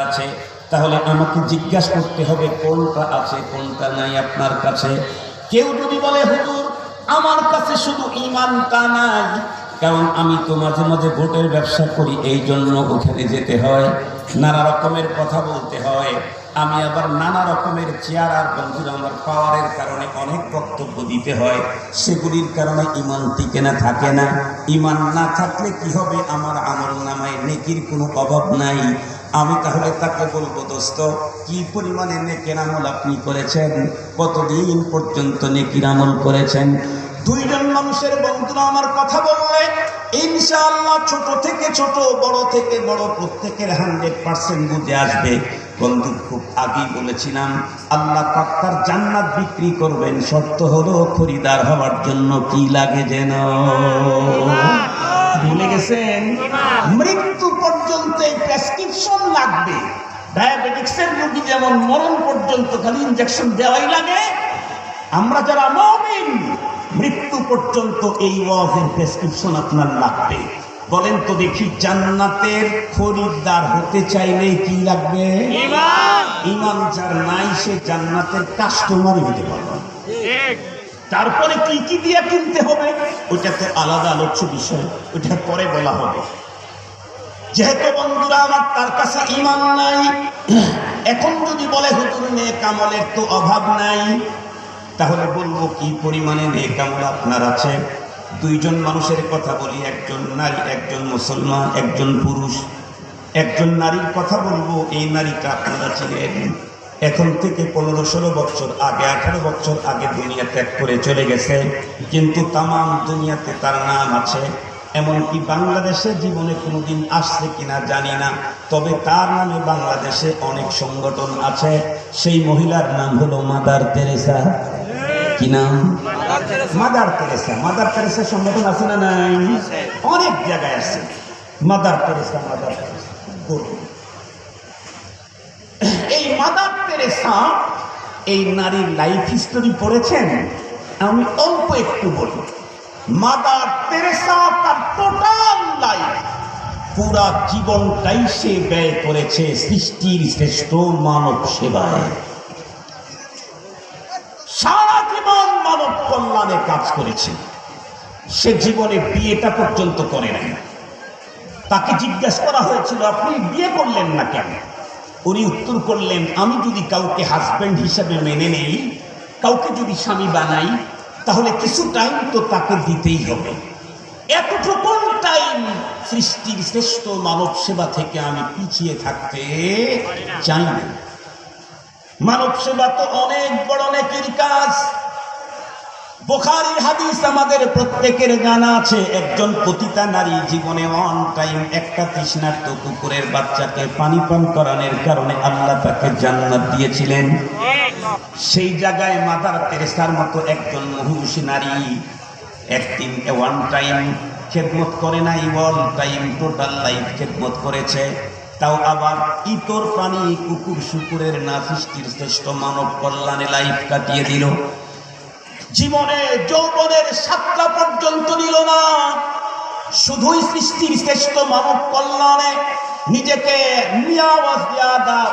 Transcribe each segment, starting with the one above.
আছে, তাহলে আমাকে জিজ্ঞাসা করতে হবে কোনটা আছে কোনটা নাই আপনার কাছে। কেউ যদি বলে হুজুর আমার কাছে শুধু ঈমানটা নাই, কারণ আমি তো মাঝে মাঝে ভোটের ব্যবসা করি, এই জন্য ওখানে যেতে হয়, নানা রকমের কথা বলতে হয়, আমি আবার নানা রকমের চেয়ার আর বন্ধুরা আমার পাওয়ারের কারণে অনেক বক্তব্য দিতে হয়, সেগুলির কারণে ঈমান টিকে না, থাকে না। ঈমান না থাকলে কি হবে, আমার আমল নামায় নেকির কোনো অভাব নাই। আমি তাহলে তাকে বলবো, দোস্ত কি পরিমাণে নেকির আমল আপনি করেছেন, কতদিন পর্যন্ত নেকির আমল করেছেন? দুইজন মানুষের বন্ধুরা আমার কথা বললে ইনশাআল্লাহ ছোট থেকে ছোট, বড় থেকে বড় প্রত্যেকের 100% বুঝে আসবে। বন্ধু খুব আগেই বলেছিলাম আল্লাহ পাক তার জান্নাত বিক্রি করবেন, শর্ত হলো খরিদার হওয়ার জন্য কি লাগে যেন ভুলে গেছেন? মৃত্যু পর্যন্ত প্রেসক্রিপশন লাগবে। ডায়াবেটিক্সের রোগী যেমন মরণ পর্যন্ত খালি ইনজেকশন দেওয়াই লাগে, আমরা যারা মুমিন মৃত্যু পর্যন্ত এই ওয়াজের প্রেসক্রিপশন আপনার লাগবে। বলেন তো দেখি, জান্নাতের খরিদ্দার হতে চাইলে কি লাগবে? ঈমান। ঈমান যার নাই সে জান্নাতের কাস্টমারই হতে পারবে না। তারপরে কি কি দিয়ে কিনতে হবে ওইটা তো আলাদা আলোচ্য বিষয়, ওইটা পরে বলা হবে। যেহেতু বন্ধুরা আমার তার কাছে ঈমান নাই, এখন যদি বলে হুজুর নেক আমলের তো অভাব নাই, তাহলে বলবো কি পরিমাণে নেক আমল আপনার আছে। দুইজন মানুষের কথা বলি, একজন নারী, একজন মুসলমান, একজন পুরুষ। একজন নারীর কথা বলবো, এই নারীটা আপনারা চিনেন, এখন থেকে 15-16 বছর আগে, 18 বছর আগে দুনিয়া ত্যাগ করে চলে গেছে, কিন্তু তাম দুনিয়াতে তার নাম আছে। এমনকি বাংলাদেশে জীবনে কোনোদিন আসছে কিনা জানি না, তবে তার নামে বাংলাদেশে অনেক সংগঠন আছে। সেই মহিলার নাম হলো মাদার তেরেসা। কি নাম? Mother Teresa. মাদার তেরেসা সংগঠন আছে না নাই? অনেক জায়গায় আছে মাদার তেরেসা, মাদার তেরেসা। এই মাদার তেরেসা এই নারীর লাইফ হিস্টোরি পড়েছেন? আমি অল্প একটু বলি। মাদার তেরেসা তার টোটাল লাইফ, পুরা জীবনটাই সে ব্যয় করেছে সৃষ্টির শ্রেষ্ঠ মানব সেবায়। সারা জীবন মানব কল্যাণে কাজ করেছে। সে জীবনে বিয়েটা পর্যন্ত করে নাই। তাকে জিজ্ঞাসা করা হয়েছিল আপনি বিয়ে করলেন না কেন? উনি উত্তর করলেন, আমি যদি কাউকে হাজব্যান্ড হিসেবে মেনে নেই, কাউকে যদি স্বামী বানাই, তাহলে কিছু টাইম তো তাকে দিতেই হবে। এতটুকু টাইম সৃষ্টির শ্রেষ্ঠ মানব সেবা থেকে আমি পিছিয়ে থাকতে চাই না। মানব সেবা তো অনেক বড় নেকির কাজ। বুখারীর হাদিস আমাদের প্রত্যেকের জানা আছে, একজন পতিতা নারী জীবনে ওয়ান টাইম একটা তৃষ্ণার্ত কুকুরের বাচ্চাকে পানি পান করানোর কারণে আল্লাহ তাকে জান্নাত দিয়েছিলেন। সেই জায়গায় মাদার তেরেসার মতো একজন মহিষী নারী একদিন ওয়ান টাইম খেদমত করে নাই, ওয়ান টাইম টোটাল লাইফ খেদমত করেছে। তাও আবার ইতর প্রাণী কুকুর শুকুরের না, সৃষ্টির শ্রেষ্ঠ মানব কল্যাণে লাইফ কাটিয়ে দিল। জীবনে যৌবনের 7টা পর্যন্ত নিল না, শুধুই সৃষ্টির শ্রেষ্ঠ মানব কল্যাণে নিজেকে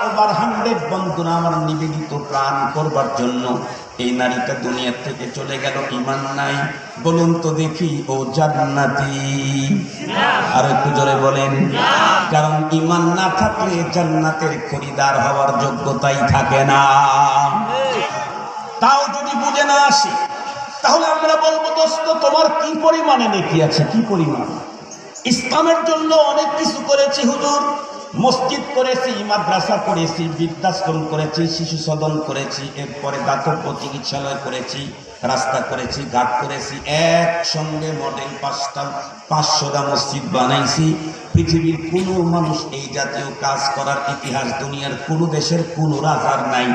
ওভার 100 বন্ধুরা আমার নিবেদিত প্রাণ করবার জন্য এই নারীটা দুনিয়া থেকে চলে গেল। ঈমান নাই। বলুন তো দেখি ও জান্নাতি? আর একটু জোরে বলেন। কারণ ঈমান না থাকলে জান্নাতের খরিদার হওয়ার যোগ্যতাই থাকে না। তাও যদি বুঝে না আসে, তাহলে আমরা বলবো দোস্ত তোমার কি পরিমাণে নেকি আছে, কি পরিমাণ? ইসলামের জন্য অনেক কিছু করেছি হুজুর, মসজিদ করেছি, মাদ্রাসা করেছি, বৃদ্ধাশ্রম করেছি, শিশু সদন করেছি, এরপরে দাতব্য চিকিৎসালয় করেছি, রাস্তা করেছি, ঘাট করেছি, একসঙ্গে মডেল 500টা মসজিদ বানাইছি। পৃথিবীর কোনো মানুষ এই জাতীয় কাজ করার ইতিহাস দুনিয়ার কোনো দেশের কোনো রাজার নাই।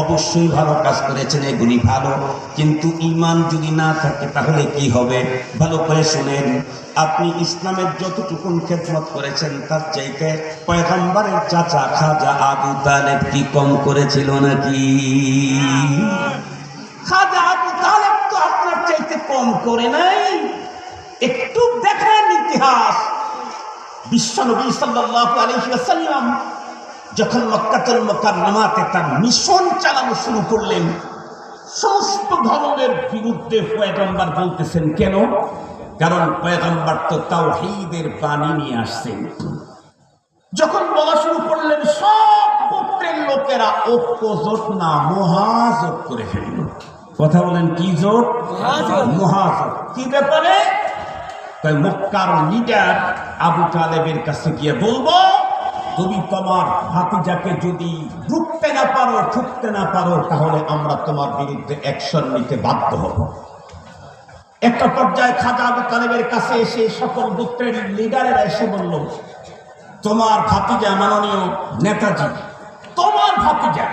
অবশ্যই ভালো কাজ করেছেন, এগুলি ভালো, কিন্তু ঈমান যদি না থাকে তাহলে কি হবে? ভালো করে শুনেন, আপনি ইসলামের যতটুকুন খেদমত করেছেন তার চাইতে পয়গম্বরের চাচা খাজা আবু তালেব কি কম করেছিল নাকি? খাজা আবু তালেব তো আপনার চাইতে কম করে নাই। একটু দেখেন ইতিহাস। বিশ্বনবী সাল্লাল্লাহু আলাইহি ওয়াসাল্লাম যখন মক্কাতুল মুকাররমাতে তার মিশন চালানো শুরু করলেন, সমস্ত ধর্মের বিরুদ্ধে পয়গম্বর বলতেছেন। কেন? কারণ পয়গম্বর তো তাওহীদের বাণী নিয়ে আসছেন। যখন বলা শুরু করলেন, সব গোত্রের লোকেরা ঐক্য জোট না মহাজোট করে ফেলল। কথা বলেন, কি জোট? মহাজোট। কি ব্যাপারে? মক্কার লিডার আবু তালেবের কাছে গিয়ে বলবো, তুমি তোমার ভাতিজাকে যদি রুখতে না পারো, ঠুকতে না পারো, তাহলে আমরা তোমার বিরুদ্ধে অ্যাকশন নিতে বাধ্য হব। একটা পর্যায়ে খাজা আবু তালেবের কাছে এসে সকল গোত্রের লিডারেরা এসে বলল, তোমার ভাতিজা মাননীয় নেতাজি, তোমার ভাতিজা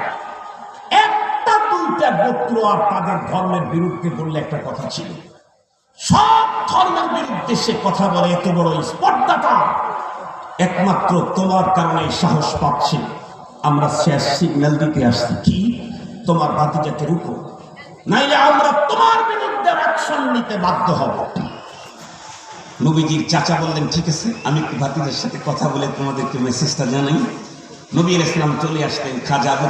একটা দুইটা গোত্র আর তাদের ধর্মের বিরুদ্ধে বললে একটা কথা ছিল, সব ধর্মের বিরুদ্ধে সে কথা বলে, এত বড় স্পর্ধাটা একমাত্র তোমার কারণে সাহস পাচ্ছে। আমরা শেষ সিগন্যাল দিতে আসছি, কি তোমার ভাতিজাকে রুখো, নাইলে আমরা তোমার বিরুদ্ধে অ্যাকশন নিতে বাধ্য হব। নবীজির চাচা বললেন, ঠিক আছে, আমি একটু ভাতিজার সাথে কথা বলে তোমাদেরকে মেসেজটা জানাই। নবী আলাইহিস সালাম চলে আসলেন, খাজা আবু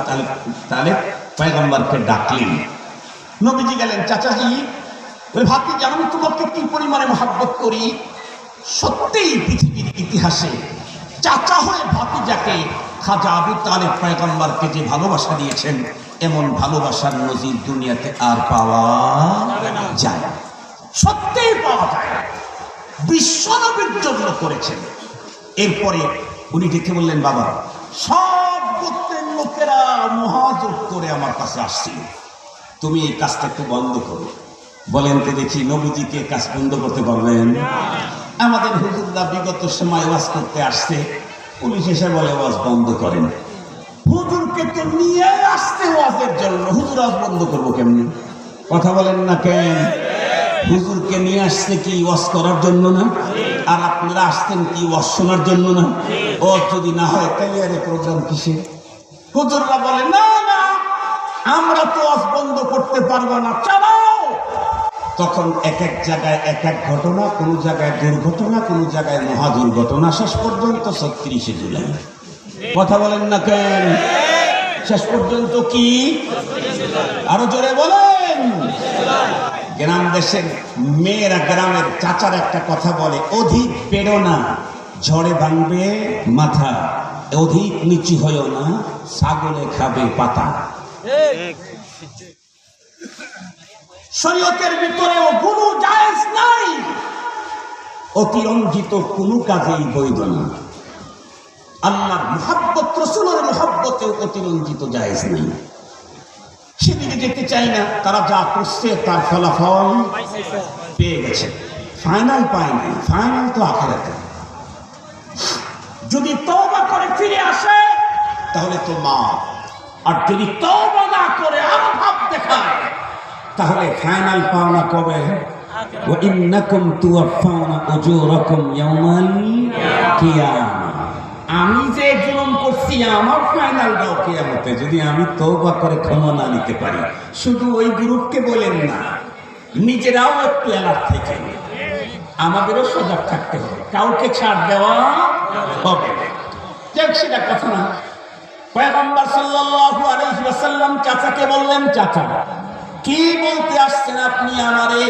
তালেব পয়গম্বরকে ডাকলেন। নবীজি গেলেন, চাচাজি, ওই ভাতিজা, আমি তোমাকে কি পরিমাণে মহব্বত করি। সত্যিই পৃথিবীর ইতিহাসে চাচা হয়ে ভাতিজাকে খাজা আবু তালেব পয়গম্বরকে যে ভালোবাসা দিয়েছেন, এমন ভালোবাসার নজির দুনিয়াতে আর পাওয়া যায় না। সত্যিই পাওয়া যায় না। বিশ্বনবীর জন্য করেছেন। এরপরে উনি ডেকে বললেন, বাবা, সব গোত্রের লোকেরা মহাজোট করে আমার কাছে আসছিল, তুমি এই কাজটা একটু বন্ধ করো। বলেন তো দেখি, নবীজিকে কাজ বন্ধ করতে পারবেন? আমাদের হুজুররা বিগত সময় ওয়াজ করতে আসছে, পুলিশ এসে বলে ওয়াজ বন্ধ করেন। হুজুরকে তো নিয়ে আসতে ওয়াজের জন্য, হুজুর ওয়াজ বন্ধ করবো কেমনি? কথা বলেন না কেন? হুজুরকে নিয়ে আসছে কি ওয়াজ করার জন্য না? আর আপনারা আসতেন কি ওয়াজ শোনার জন্য না? ও যদি না হয় তাহলে আরে প্রোগ্রাম কিসে? হুজুররা বলে, না না, আমরা তো ওয়াজ বন্ধ করতে পারবো না, চালাও। তখন এক এক জায়গায় এক এক ঘটনা, কোন জায়গায় দুর্ঘটনা, কোন জায়গায় মহা দুর্ঘটনা, শেষ পর্যন্ত ৩৬শে জুলাই। কথা বলেন না কেন? শেষ পর্যন্ত কি? আরো জোরে বলেন। গ্রাম দেশের মেয়েরা, গ্রামের চাচার একটা কথা বলে, অধিক পেড়ো না, ঝড়ে ভাঙবে মাথা, অধিক নিচু হয়েও না, ছাগলে খাবে পাতা। শরীয়তের ভিতরেও কোনো জায়েজ নাই, অতিরঞ্জিত কোনো কাজেই বৈধ না। আল্লাহর মুহাব্বত, রাসূলের মুহাব্বতেও অতিরঞ্জিত জায়েজ নাই। সেদিকে যেতে চাই না। তারা যা করছে তার ফলাফল পেয়ে গেছে, ফাইনাল পায় নাই। ফাইনাল তো আখিরাতে। যদি তওবা করে ফিরে আসে তাহলে তো মা, আর যদি তওবা না করে আভাব দেখায় তাহলে ফাইনাল পাওনা কবে? ওয়া ইন্নাকুম তুওয়াফাউনা উজুরাকুম ইয়াওমাল কিয়ামা। আমি যে জুলুম করছি আমার ফাইনাল দাও কিয়ামতে, যদি আমি তওবা করে ক্ষমা না নিতে পারি। শুধু ওই গ্রুপকে বলেন না, নিজেরাও একটু অ্যালার্ট থেকে আমাদেরও সজাগ থাকতে হবে, কাউকে ছাড় দেওয়া হবে না। সেটা কথা না। পয়গম্বর সাল্লাল্লাহু আলাইহি ওয়াসাল্লাম চাচাকে বললেন, চাচা, কি বলতে আসছেন আপনি আমারে?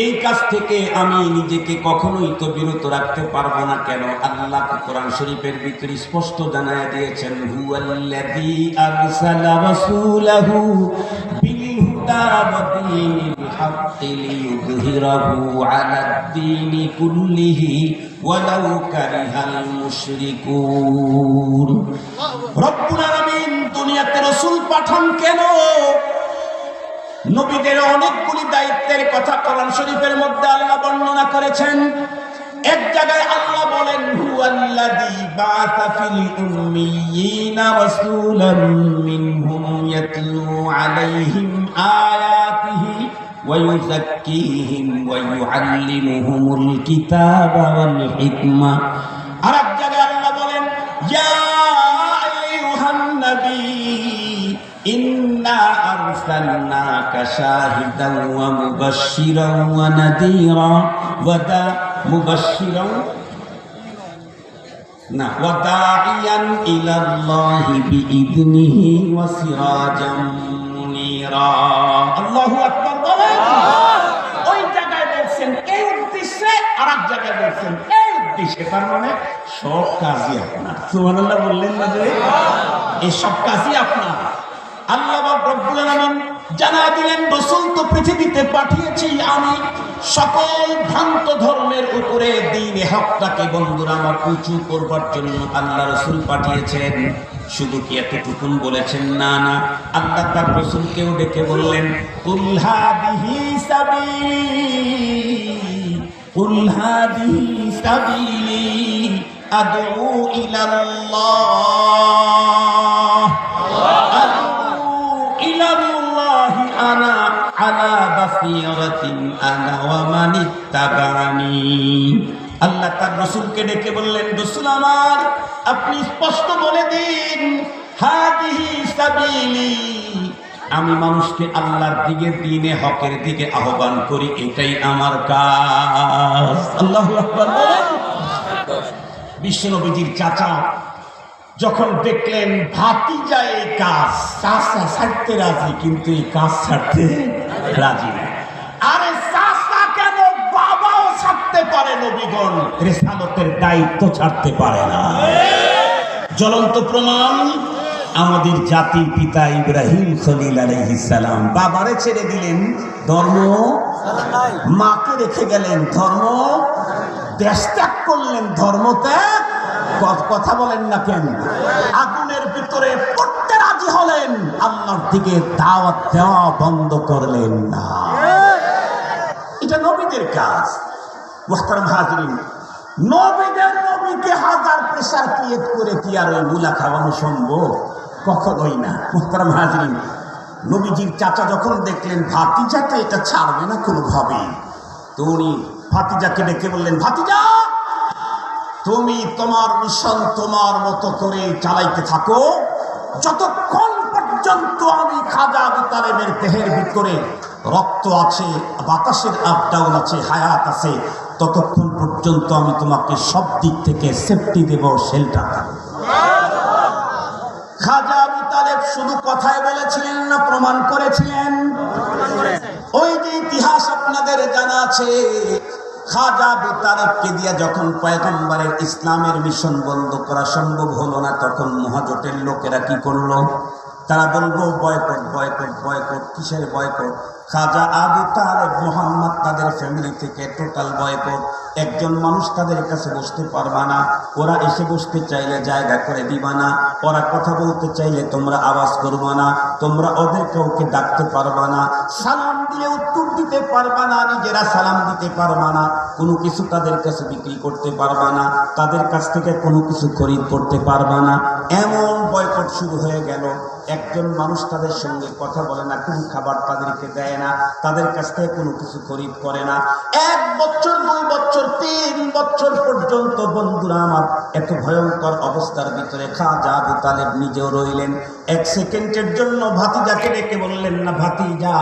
এই কাজ থেকে আমি নিজেকে কখনোই তো বিরত রাখতে পারবো না। কেন? আল্লাহ কোরআন শরীফের ভিতরে স্পষ্ট জানায় দিয়েছেন, হুয়াল্লাযী আরসালা রাসূলাহু বিল হুদা ওয়া দীনিল হাক্কি লিইয়ুযহিরাহু আলাদ দীনি কুল্লিহি ওয়ালাউ কারিহাল মুশরিকুন। রব্বুল আলামিন দুনিয়াতে রাসূল পাঠান কেন? নবীদের অনেকগুলি দায়িত্বের কথা কোরআন শরীফের মধ্যে আল্লাহ বর্ণনা করেছেন। এক জায়গায় আল্লাহ বলেন, হুয়াল্লাযী বাআসা ফিল উম্মিয়িনা রাসূলান মিনহুম ইয়াতলু আলাইহিম আয়াতিহি ওয়া ইউযাক্কিহিম ওয়া ইউআল্লিমুহুমুল কিতাবা ওয়াল হিকমা। আর এক জায়গায় আল্লাহ বলেন, ইয়া আইয়ুহান নবী ইন্না আরসালনাকা শাহিদান ওয়া মুবাশশিরান ওয়া নাযীরা ওয়া মুবাশশিরান না, ওয়াদাইয়ান ইলাল্লাহি বিইذনিহি ওয়া সিরাজাম মুনীরা। আল্লাহু আকবার বলেন। ওই জায়গায় বলছেন এই উদ্দেশ্যে, আরেক জায়গায় বলছেন এই উদ্দেশ্যে। তার মানে সব কাজই আপনার। সুবহানাল্লাহ বললেন না যে এই সব কাজই আপনার। আল্লাহ রাব্বুল আলামিন জানায় দিলেন রাসূল তো পৃথিবীতে পাঠিয়েছি আমি সকল ভ্রান্ত ধর্মের উপরে দ্বীনে হকটাকে বন্ধুরা আমার উঁচু করবার জন্য আল্লাহ রাসূল পাঠিয়েছেন। শুধু কি এতটুকুন বলেছেন? না না, আল্লাহ তার রাসূলকেও ডেকে বললেন কুল হাদিহি সাবিলি আদউ ইলাল্লাহ আনা আলা বাসীরাতিন আনা ওয়া মান ইত্তাবা'আনি। আল্লাহ তার রাসূলকে ডেকে বললেন, রাসূল আমার, আপনি স্পষ্ট বলে দিন হাদিহি সাবিলি, আমি মানুষকে আল্লাহর দিকে দ্বীনে হকের দিকে আহ্বান করি, এটাই আমার কাজ। আল্লাহু আকবার বলেন। বিশ্বনবীজির চাচা যখন দেখলেন ভাতিজা এই কাজ, চাচা ছাড়তে রাজি কিন্তু এই কাজ ছাড়তে রাজি না। আরে চাচা কেন, বাবাও ছাড়তে পারে, নবীগণ রিসালাতের দায়িত্ব ছাড়তে পারে না। জ্বলন্ত প্রমাণ আমাদের জাতির পিতা ইব্রাহিম খলিল আলাইহিস সালাম বাবারে ছেড়ে দিলেন ধর্ম, মাকে রেখে গেলেন ধর্ম, দেশ ত্যাগ করলেন ধর্ম ত্যাগ। কথা বলেন না কেন? আগুনের ভিতরে পড়তে রাজি হলেন, আল্লাহর দিকে দাওয়াত দেওয়া বন্ধ করলেন না। এটা নবীদের কাজ। মুহতারাম হাজিরিন, নবীকে হাজার প্রেসার ক্রিয়েট করে কি আর ওই মুলা খাওয়ানো সম্ভব? কখনোই না। মুহতারাম হাজিরিন, নবীজির চাচা যখন দেখলেন ভাতিজাটা এটা ছাড়বে না কোনোভাবেই, তো উনি ভাতিজাকে ডেকে বললেন, ভাতিজা তুমি তোমার মিশন তোমার মতো করে চালাইতে থাকো, যতক্ষণ পর্যন্ত আমি খাজা আবু তালেবের দেহের ভিতরে রক্ত আছে, বাতাসের আপ ডাউন আছে, হায়াত আছে, ততক্ষণ পর্যন্ত আমি তোমাকে সব দিক থেকে সেফটি দেব, শেল্টার দেব। খাজা আবু তালেব শুধু কথায় বলেছিলেন না, প্রমাণ করেছিলেন। ওই যে ইতিহাস আপনাদের জানা আছে, খাজা আবু তালেবকে দিয়ে যখন পয়গম্বরের ইসলামের মিশন বন্ধ করা সম্ভব হলো না, তখন মহাজোটের লোকেরা কি করলো? তারা বলবো বয়কট বয়কট বয়কট। কিসের বয়কট? খাজা আবু তালেব মুহাম্মদ তাদের ফ্যামিলি থেকে টোটাল বয়কট। একজন মানুষ তাদের কাছে বসতে পারবা না, ওরা এসে বসতে চাইলে জায়গা করে দিবা না, ওরা কথা বলতে চাইলে তোমরা আওয়াজ করবা না, তোমরা ওদের কাউকে ডাকতে পারবা না, সালাম দিলে উত্তর দিতে পারবা না, নিজেরা সালাম দিতে পারবা না, কোনো কিছু তাদের কাছে বিক্রি করতে পারবা না, তাদের কাছ থেকে কোনো কিছু খরিদ করতে পারবা না। এমন বয়কট শুরু হয়ে গেল। একজন মানুষ তাদের সঙ্গে কথা বলে না, কোন খাবার তাদেরকে দেয় না, তাদের কাছ থেকে কোনো কিছু খরিদ করে না। 1 বছর 2 বছর 3 বছর পর্যন্ত বন্ধুরা আমার এত ভয়ঙ্কর অবস্থার ভিতরে খাজা আবু তালেব নিজেও রইলেন। 1 সেকেন্ডের জন্য ভাতিজাকে ডেকে বললেন না, ভাতিজা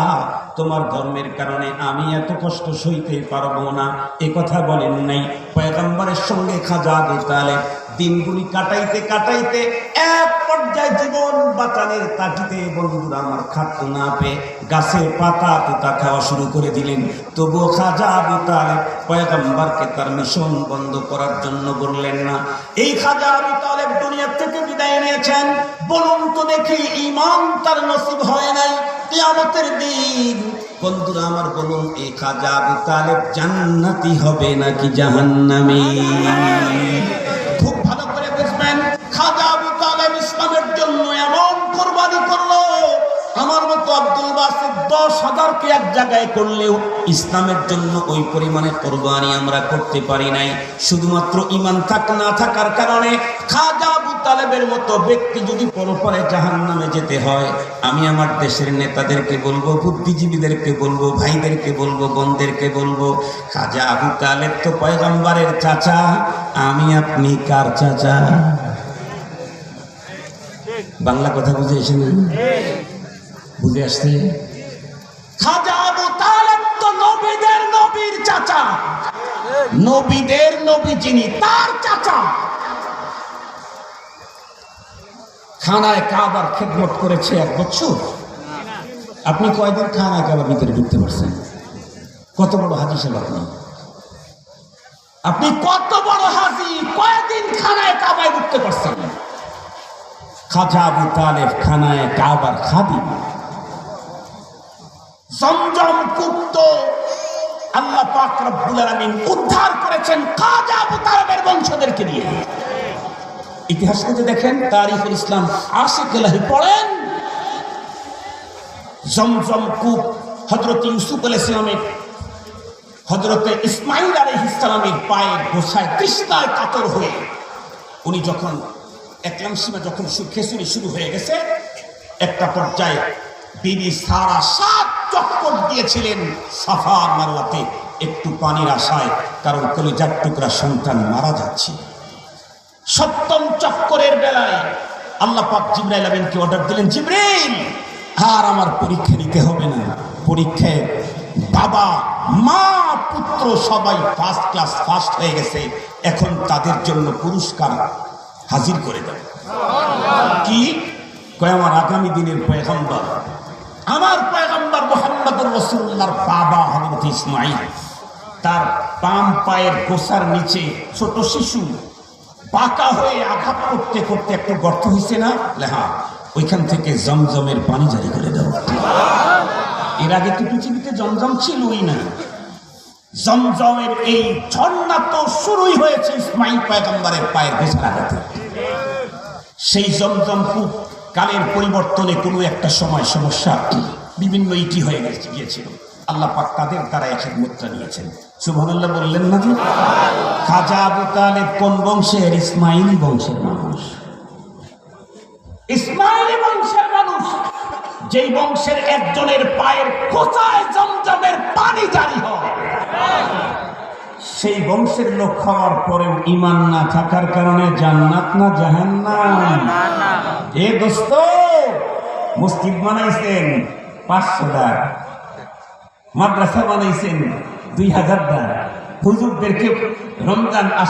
তোমার ধর্মের কারণে আমি এত কষ্ট সইতে পারবো না, এ কথা বলেন নাই। পয়গম্বরের সঙ্গে খাজা আবু তালেব দিনগুলি কাটাইতে কাটাইতে এক পর্যায়ে জীবন বাঁচানোর তাগিদে বন্ধুরা আমার খাদ্য না পেয়ে গাছের পাতা তুতা খাওয়া শুরু করে দিলেন। তবুও খাজা আবু তালেব পয়গম্বরকে তার মিশন বন্ধ করার জন্য বললেন না। এই খাজা আবু তালেব দুনিয়া থেকে বিদায় নিয়েছেন, বলুন তো দেখি ঈমান তার নসিব হয় নাই কিয়ামতের দিন? বন্ধুরা আমার বলুন, এই খাজা আবু তালেব জান্নাতি হবে নাকি জাহান্নামী? খুব ভালো করে বুঝবেন, খাজা আবু তালেব ইসলামের জন্য এমন কোরবানি করলো, আমার মতো আব্দুল বাসিত 10,000কে এক জায়গায় করলেও ইসলামের জন্য ওই পরিমাণে কোরবানি আমরা করতে পারি নাই। শুধুমাত্র ঈমান না থাকার কারণে খাজা আবু তালেবের মতো ব্যক্তি যদি পরপরে জাহান্নামে যেতে হয়, আমি আমার দেশের নেতাদেরকে বলবো, বুদ্ধিজীবীদেরকে বলবো, ভাইদেরকে বলবো, বোনদেরকে বলবো, খাজা আবু তালেব তো পয়গম্বরের চাচা, আমি আপনি কার চাচা? বাংলা কথা বুঝে এসে না? বুঝে আসছে? খাজা আবু তালেব তো নবীদের নবীর চাচা, নবীদের নবী যিনি তার চাচা। খানায় কাবার খেদমত করেছে 1 বছর। আপনি কয়দিন খানায় কাবার ভিতরে ঢুকতে পারছেন? কত বড় হাজি সাহেব আপনি? আপনি কত বড় হাজি, কয়দিন খানায় কাবায় ঢুকতে পারছেন? খাজা আবু তালেব খানায় কাবার খাদিম। জমজম কূপ তো আল্লাহ পাক রব্বুল আলামিন উদ্ধার করেছেন খাজা আবু তালেবের বংশধরকে নিয়ে। ইতিহাস থেকে দেখেন, তারিখুল ইসলাম আশিক এলাহি পড়েন। জমজম কূপ হযরত ইউসুফ আলাইহিস সালামের, হযরতে ইসমাঈল আলাইহিস সালামের পায়ের গোছায় তৃষ্ণায় কাতর হয়ে উনি যখন একলাম সীমা যখন খেসুনি শুরু হয়ে গেছে, একটা পর্যায়ে বিবি সারা 7 চক্কর দিয়েছিলেন সাফা আর মারওয়াতে একটু পানির আশায়, কারণ কলিজার টুকরা সন্তান মারা যাচ্ছে। 7ম চক্করের বেলায় আল্লাহ পাক জিবরাইল আমিনকে অর্ডার দিলেন, জিবরাইল আর আমার পরীক্ষা নিতে হবে না, পরীক্ষায় বাবা মা পুত্র সবাই ফার্স্ট ক্লাস ফার্স্ট হয়ে গেছে, এখন তাদের জন্য পুরস্কার হাজির করে দাও। কি কয়? আমার আগামী দিনের পয়গম্বর, আমার পয়গম্বর মুহাম্মদুর রাসূলুল্লাহর বাবা হযরত ইসমাঈল, তার বাম পায়ের গোছার নিচে ছোট শিশু বাঁকা হয়ে আঘাত করতে করতে একটু গর্ত হয়েছে না, হ্যাঁ, ওইখান থেকে জমজমের পানি জারি করে দাও। এর আগে তো পৃথিবীতে জমজম ছিলই না। জমজমের এই ঝর্ণা তো শুরুই হয়েছে ইসমাঈল পয়গম্বরের পায়ের গোছার আঘাতে। সেই জমজম কূপ কালের পরিবর্তনে কোনো একটা সময় সমস্যা বিভিন্ন ইটি হয়ে গিয়েছিল, আল্লাহ পাক তাদের দ্বারা এক মুদ্রা নিয়েছেন। সুবহানাল্লাহ বললেন না? যে খাজা আবু তালেব কোন বংশের? ইসমাঈলি বংশের মানুষ। ইসমাঈলি বংশের মানুষ, যেই বংশের একজনের পায়ের খোঁচায় জমজমের পানি জারি হয়, সেই বংশের লোক হওয়ার পরেও ঈমান না থাকার কারণে জান্নাত না জাহান্নাম? এ দোস্ত, মসজিদ বানাইছেন 500 টাকা, মাদ্রাসা বানাইছেন 2000 টাকা, হুজুরদেরকে রমজান